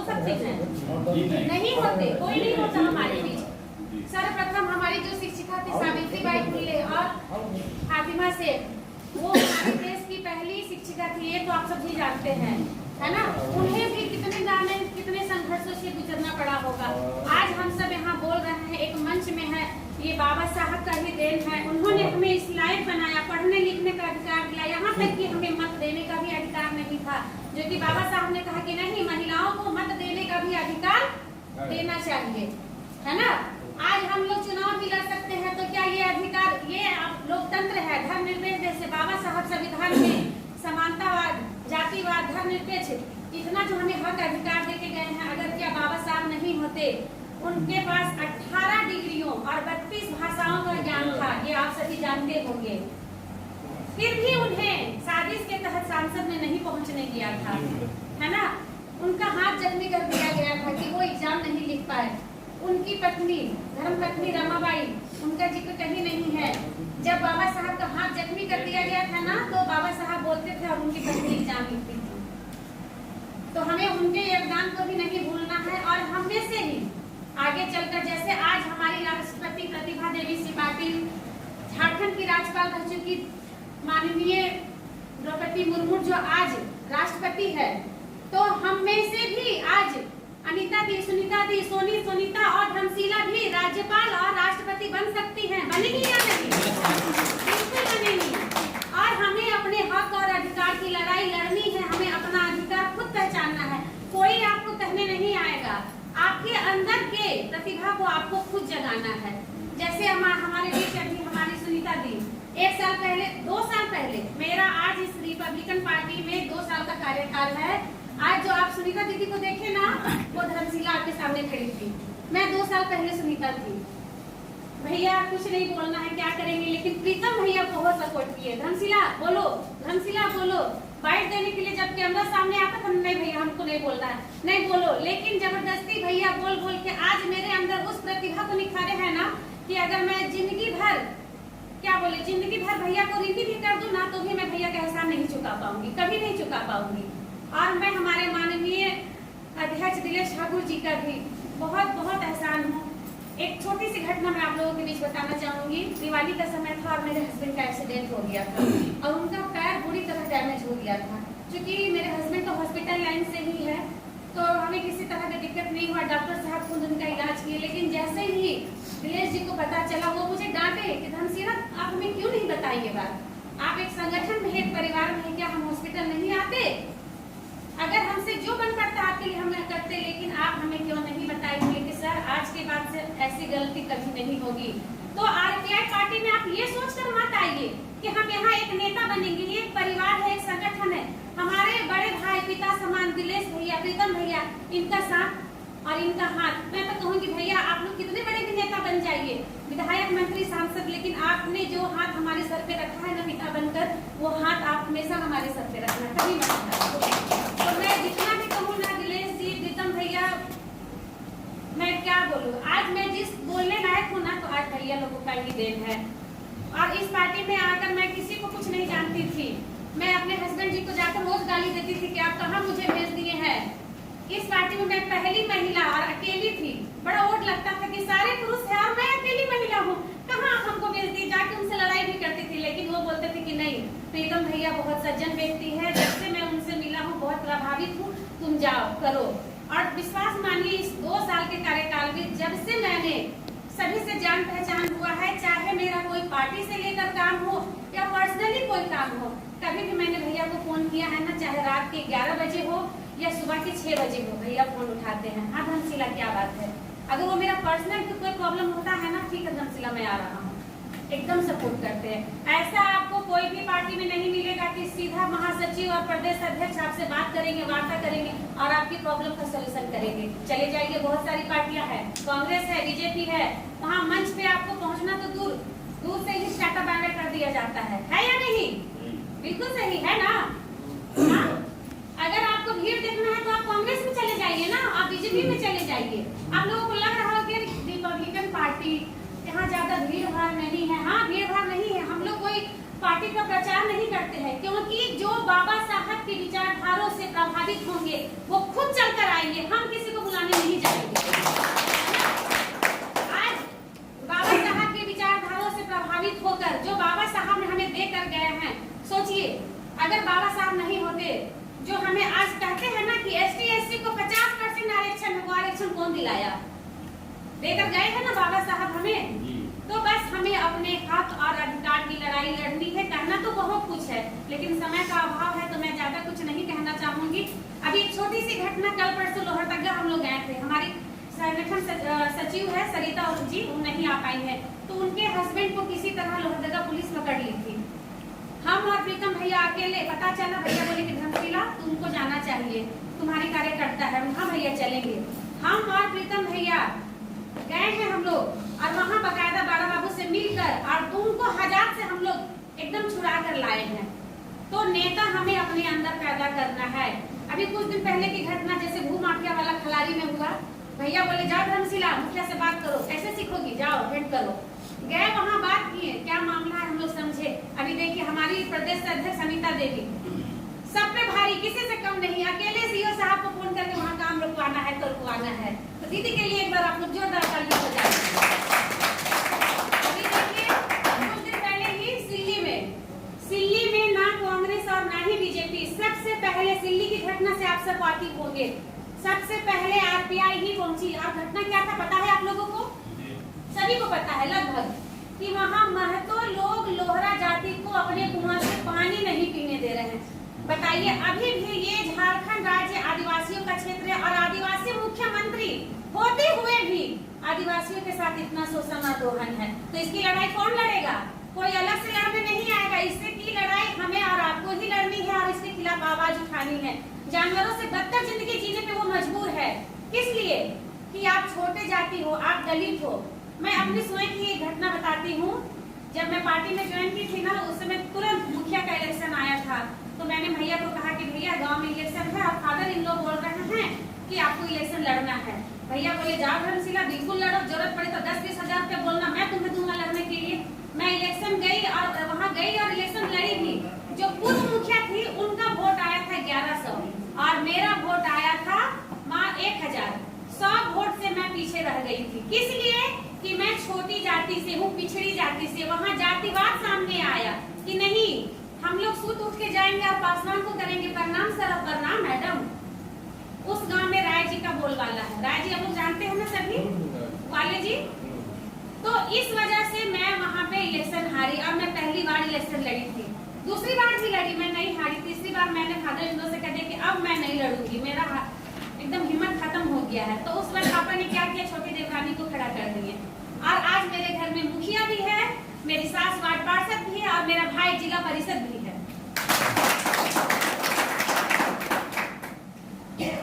हो सकते हैं? नहीं होते, कोई नहीं होता हमारे बीच। सर्वप्रथम हमारी जो शिक्षिका थी सावित्रीबाई फुले और फातिमा सेठ, वो हमारे देश की पहली शिक्षिका थी, ये तो आप सभी जानते हैं, है ना। उन्हें भी कितने संघर्षों से गुजरना पड़ा होगा। आज हम सब यहाँ बोल रहे हैं, एक मंच में है, ये बाबा साहब का ही देन है। उन्होंने हमें इस लायक बनाया, पढ़ने लिखने का अधिकार दिया, यहाँ तक कि हमें मत देने का भी अधिकार नहीं था, जो कि बाबा साहब ने कहा कि नहीं, महिलाओं को मत देने का भी अधिकार देना चाहिए, है ना। आज हम लोग चुनाव भी लड़ सकते हैं, तो क्या ये अधिकार, ये लोकतंत्र है, धर्मनिरपेक्ष देश है। बाबा साहब संविधान में समानतावाद, जातिवाद, धर्मनिरपेक्ष, इतना जो हमें हक अधिकार देके गए हैं, अगर क्या बाबा साहब नहीं होते, उनके पास 18 डिग्रियों और 32 भाषाओं का ज्ञान था, ये आप सभी जानते होंगे, फिर भी उन्हें साजिश के तहत सांसद में नहीं पहुंचने दिया था, है ना। उनका हाथ जख्मी कर दिया गया था कि वो एग्जाम नहीं लिख पाए। उनकी पत्नी, धर्मपत्नी रमाबाई, उनका जिक्र कहीं नहीं है। जब बाबा साहब का हाथ जख्मी कर दिया गया था ना, तो बाबा साहब बोलते थे और उनकी पत्नी एग्जाम लिखती थी। तो हमें उनके योगदान को भी नहीं भूलना है, और हमें से ही आगे चलकर, जैसे आज हमारी राष्ट्रपति प्रतिभा देवी सिंह पाटिल, झारखंड की राज्यपाल रह चुकी माननीय द्रौपदी मुर्मू जो आज राष्ट्रपति है, तो हम में से भी आज अनीता दी, सुनीता दी, सोनीता और धर्मशीला भी राज्यपाल और राष्ट्रपति बन सकती हैं। बनेगी या नहीं? बिल्कुल बनेगी। और हमें अपने हक और अधिकार की लड़ाई लड़नी है, हमें अपना अधिकार खुद पहचानना है, कोई आपको कहने नहीं आएगा। आपके अंदर के प्रतिभा को आपको खुद जगाना है। जैसे हमारे बीच अभी हमारी सुनीता दी, 1 साल पहले, 2 साल पहले, मेरा आज इस रिपब्लिकन पार्टी में 2 साल का कार्यकाल है। आज जो आप सुनीता दीदी को देखे ना, वो धर्मशीला आपके सामने खड़ी थी। मैं 2 साल पहले सुनीता थी। भैया कुछ नहीं बोलना है, क्या करेंगे, लेकिन प्रीतम भैया बहुत सपोर्ट किए, धर्मशीला बोलो, धर्मशीला बोलो। बाइट देने के लिए जब कैमरा सामने आता था, नहीं भैया हमको नहीं बोलना है, नहीं बोलो, लेकिन जबरदस्ती भैया बोल बोल के आज मेरे अंदर उस प्रतिभा को निखारे है ना, कि अगर मैं जिंदगी भर, क्या बोले, जिंदगी भर भैया को ऋणी भी कर दूं ना, तो भी मैं भैया का एहसान नहीं चुका पाऊंगी, कभी नहीं चुका पाऊंगी। और मैं हमारे माननीय अध्यक्ष दिलेश ठाकुर जी का भी बहुत बहुत एहसान हूँ। एक छोटी सी घटना मैं आप लोगों के बीच बताना चाहूंगी। दिवाली का समय था और मेरे हस्बैंड का एक्सीडेंट हो गया था और उनका पैर बुरी तरह डैमेज हो गया था। क्योंकि मेरे हस्बैंड तो हॉस्पिटल लाइन से ही है, तो हमें किसी तरह का दिक्कत नहीं हुआ, डॉक्टर साहब खुद उनका इलाज किए। लेकिन जैसे ही दिलेश जी को पता चला, वो मुझे डांटे कि धर्मशीला आप हमें क्यों नहीं बताई ये बात, आप एक संगठन में, एक परिवार में, क्या हम हॉस्पिटल नहीं आते? अगर हमसे जो बन पड़ता आपके लिए हम करते, लेकिन आप हमें क्यों नहीं बताएंगे कि सर आज के बाद से ऐसी गलती कभी नहीं होगी। तो आरपीआई पार्टी में आप ये सोचकर मत आइए कि हम यहाँ एक नेता बनेंगे, ये एक परिवार है, एक संगठन है। हमारे बड़े भाई, पिता समान दिलेश भैया, प्रीतम भैया, इनका साथ और इनका हाथ, मैं तो कहूँगी भैया आप लोग कितने बड़े भी नेता बन जाइए, विधायक, मंत्री, सांसद, लेकिन आपने जो हाथ हमारे सर पे रखा है ना पिता बनकर, वो हाथ आप हमेशा हमारे सर पे रखना, कभी मत हटाइए। तो मैं जितना भी कहूँ ना, दिलेश जी, प्रीतम भैया, मैं क्या बोलूँ, आज मैं जिस बोलने लायक हूँ ना, तो आज भैया लोगों का ही देन है। और इस पार्टी में आकर मैं किसी को कुछ नहीं जानती थी। मैं अपने हस्बैंड जी को जाकर रोज गाली देती थी कि आप कहाँ मुझे भेज दिए हैं। इस पार्टी में मैं पहली महिला और अकेली थी। बड़ा ओट लगता था कि सारे पुरुष हैं और मैं अकेली महिला हूँ, कहाँ आप हमको भेज दिए। जाके उनसे लड़ाई भी करती थी, लेकिन वो बोलते थे कि नहीं, प्रीतम भैया बहुत सज्जन व्यक्ति है, जब से मैं उनसे मिला हूँ बहुत प्रभावित हूँ, तुम जाओ करो। और विश्वास मानिए, इस 2 साल के कार्यकाल में जब से मैंने सभी से जान पहचान हुआ है, चाहे मेरा कोई पार्टी से लेकर काम हो या पर्सनली कोई काम हो, कभी भी मैंने भैया को फोन किया है ना, चाहे रात के 11 बजे हो या सुबह के 6 बजे हो, भैया फोन उठाते हैं। हाँ धर्मशीला क्या बात है, अगर वो मेरा पर्सनल कोई प्रॉब्लम होता है ना, ठीक है धर्मशीला मैं आ रहा हूँ, एकदम सपोर्ट करते हैं। ऐसा आपको कोई भी पार्टी में नहीं मिलेगा कि सीधा महासचिव और प्रदेश अध्यक्ष आपसे बात करेंगे, वार्ता करेंगे और आपकी प्रॉब्लम का सलूशन करेंगे। चले जाइए, बहुत सारी पार्टियां हैं, कांग्रेस है, बीजेपी है, वहाँ मंच पे आपको पहुँचना तो दूर से ही टाटा बाय बाय कर दिया जाता है या नहीं? बिल्कुल सही है ना? हाँ? अगर आपको भीड़ देखना है तो आप कांग्रेस में चले जाइए ना, आप बीजेपी में चले जाइए। आप लोगों को लग रहा है कि रिपब्लिकन पार्टी यहाँ ज्यादा भीड़ भाड़ नहीं है। हाँ भीड़ भाड़ नहीं है, हम लोग कोई पार्टी का प्रचार नहीं करते हैं, क्योंकि जो बाबा साहब की विचारधाराओं से प्रभावित होंगे वो खुद चलकर आएंगे। हम किसी देकर गए हैं ना बाबा साहब हमें। तो बस हमें अपने हक और अधिकार की लड़ाई लड़नी है। कहना तो बहुत कुछ है, लेकिन समय का अभाव है तो मैं ज्यादा कुछ नहीं कहना चाहूंगी। अभी एक छोटी सी घटना, कल परसों लोहरदगा हम लोग गए थे। हमारी संगठन सचिव है सरिता जी, वो नहीं आ पाई है, तो उनके हस्बैंड को किसी तरह लोहरदगा पुलिस पकड़ ली थी। हम और प्रीतम भैया अकेले, पता चला भैया बोले कि धर्मशिला तुमको जाना चाहिए, तुम्हारी कार्यकर्ता है। हाँ भैया चलेंगे। हम और प्रीतम भैया गए हैं हम लोग, और वहाँ बकायदा बड़ा बाबू से मिलकर और उनको हजार से हम लोग एकदम छुड़ा कर लाए हैं। तो नेता हमें अपने अंदर पैदा करना है। अभी कुछ दिन पहले की घटना जैसे भू माफिया वाला खलारी में हुआ, भैया बोले जाओ धर्मशिला मुखिया से बात करो, कैसे सीखोगी, जाओ भेंट करो। गए वहाँ बात किए, क्या मामला है हम लोग समझे। अभी देखिए हमारी प्रदेश अध्यक्ष अनीता देवी सब पे भारी, किसी से कम नहीं, अकेले सीओ साहब को फोन करके वहाँ काम रुकवाना है तो रुकवाना है। तो दीदी के लिए एक बार आप लोग जोरदार तालियां बजाइए। अभी देखिए कुछ दिन पहले ही सिल्ली में ना कांग्रेस और ना ही बीजेपी, सबसे पहले सिल्ली की घटना से आप सब वाकिफ होंगे, सबसे पहले आरपीआई ही पहुंची। और घटना क्या था पता है आप लोगों को, सभी को पता है लगभग, कि वहाँ महतो लोग लोहरा जाति को अपने कुआं से पानी नहीं पीने दे रहे हैं। बताइए, अभी भी ये झारखंड राज्य आदिवासियों का क्षेत्र है और आदिवासी मुख्यमंत्री होते हुए भी आदिवासियों के साथ इतना शोषण और दोहन है। तो इसकी लड़ाई कौन लड़ेगा, कोई अलग से लड़ने नहीं आएगा। इससे की लड़ाई हमें और आपको ही लड़नी है और इसके खिलाफ आवाज उठानी है। जानवरों से बदतर जिंदगी जीने पे वो मजबूर है, किस लिए कि आप छोटे जाति हो, आप दलित हो। मैं अपनी स्वयं की घटना बताती हूँ। जब मैं पार्टी में ज्वाइन की थी ना, उस समय तुरंत मुखिया का इलेक्शन आया था। तो मैंने भैया को कहा कि भैया गांव में इलेक्शन है और फादर इन लोग बोल रहे हैं कि आपको इलेक्शन लड़ना है। भैया बोले जाओ धर्मशिला बिल्कुल लड़ो, जरूरत पड़े तो 10-20 हजार रुपया बोलना, मैं तुम्हें दूंगा लड़ने के लिए। मैं इलेक्शन गई और वहाँ गई और इलेक्शन लड़ी भी। जो पूर्व मुखिया थी उनका वोट आया था 1100 और मेरा वोट आया था 1000। 100 वोट से मैं पीछे रह गई थी। किस लिए कि मैं छोटी जाति से हूँ, पिछड़ी जाति से। वहाँ जातिवाद सामने आया कि नहीं, हम लोग सूत उठ के जाएंगे और पासवान को करेंगे प्रणाम सर, प्रणाम मैडम। उस गांव में राय जी का बोलबाला है। राय जी हम लोग जानते हैं ना सभी, वाले जी। तो इस वजह से मैं वहाँ पे इलेक्शन हारी और मैं पहली बार इलेक्शन लड़ी थी। दूसरी बार भी लड़ी, मैं नहीं हारी। तीसरी बार मैंने फादर इन से कह दिया कि अब मैं नहीं लड़ूंगी, मेरा एकदम हिम्मत खत्म हो गया है। तो उस वक्त पापा ने क्या किया, छोटी देवरानी को खड़ा कर दिए। और आज मेरे घर में मुखिया भी है, मेरी सास वार्ड पार्षद भी है और मेरा भाई जिला परिषद भी है।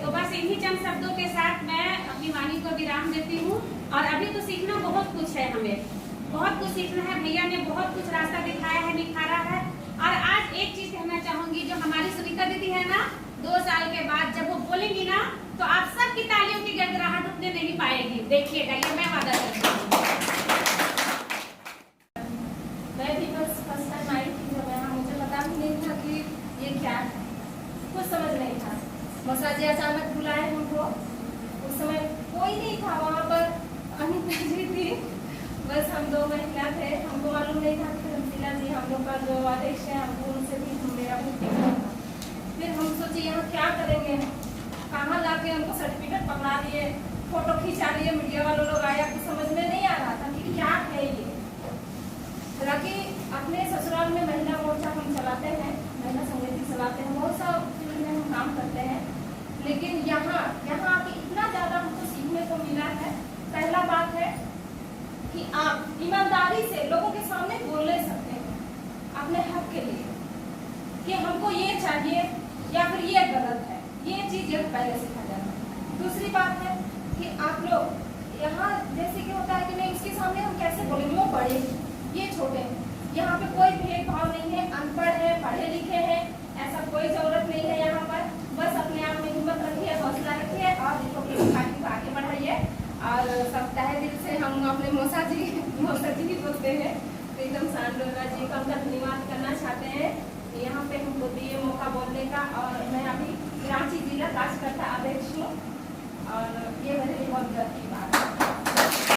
तो बस इन्हीं चंद शब्दों के साथ मैं अपनी वाणी को विराम देती हूँ। और अभी तो सीखना बहुत कुछ है, हमें बहुत कुछ सीखना है। भैया ने बहुत कुछ रास्ता दिखाया है, निखारा है। और आज एक चीज कहना चाहूंगी, जो हमारी सुनीता दीदी है ना, 2 साल के बाद जब वो बोलेंगी ना, तो आप सबकी तालियों की गड़गड़ाहट उठने नहीं पाएगी। देखिएगा, ये मैं वादा करती हूँ। मैं भी बस फर्स्ट टाइम आई थी जब यहाँ, मुझे पता भी नहीं था कि ये क्या है, कुछ समझ नहीं था। मौसा जी अचानक बुलाए हमको, उस समय कोई नहीं था वहाँ पर, अनिता जी थी, बस हम 2 महिला थे। हमको मालूम नहीं था कि धर्मशिला जी हम लोग का जो अध्यक्ष है, हमको उनसे भी मेरा भी था। फिर हम सोचे यहाँ क्या करेंगे, कहाँ लाके हमको सर्टिफिकेट पकड़ा दिए, फोटो खिंचा लिए, मीडिया वालों लोग आया, कुछ समझ में नहीं आ रहा था कि क्या है ये। हालांकि अपने ससुराल में महिला मोर्चा हम चलाते हैं, महिला समिति चलाते हैं, बहुत सा फील्ड में हम काम करते हैं। लेकिन यहाँ आके इतना ज़्यादा हमको सीखने को मिला है। पहला बात है कि आप ईमानदारी से लोगों के सामने बोल सकते हैं अपने हक के लिए कि हमको ये चाहिए या फिर ये गलत है, ये चीज़ पहले सीखा जाता है। दूसरी बात है कि आप लोग यहाँ जैसे कि होता है कि नहीं, उसके सामने हम कैसे बोलेंगे, वो बड़े ये छोटे हैं। यहाँ पे कोई भेदभाव नहीं है, अनपढ़ है, पढ़े लिखे हैं, ऐसा कोई जरूरत नहीं है यहाँ पर। बस अपने आप में हिम्मत रखिए, हौसला रखिए और इसको पार्टी को आगे बढ़ाइए। और सब तहे दिल से हम अपने मौसा जी ही बोलते हैं, तो एकदम सांडोरा जी का उनका धन्यवाद करना चाहते हैं यहाँ पे हमको दिए मौका बोलने का। और मैं अभी रांची जिला कार्यकर्ता अध्यक्ष हूँ और ये मेरे लिए बहुत गर्व की बात है।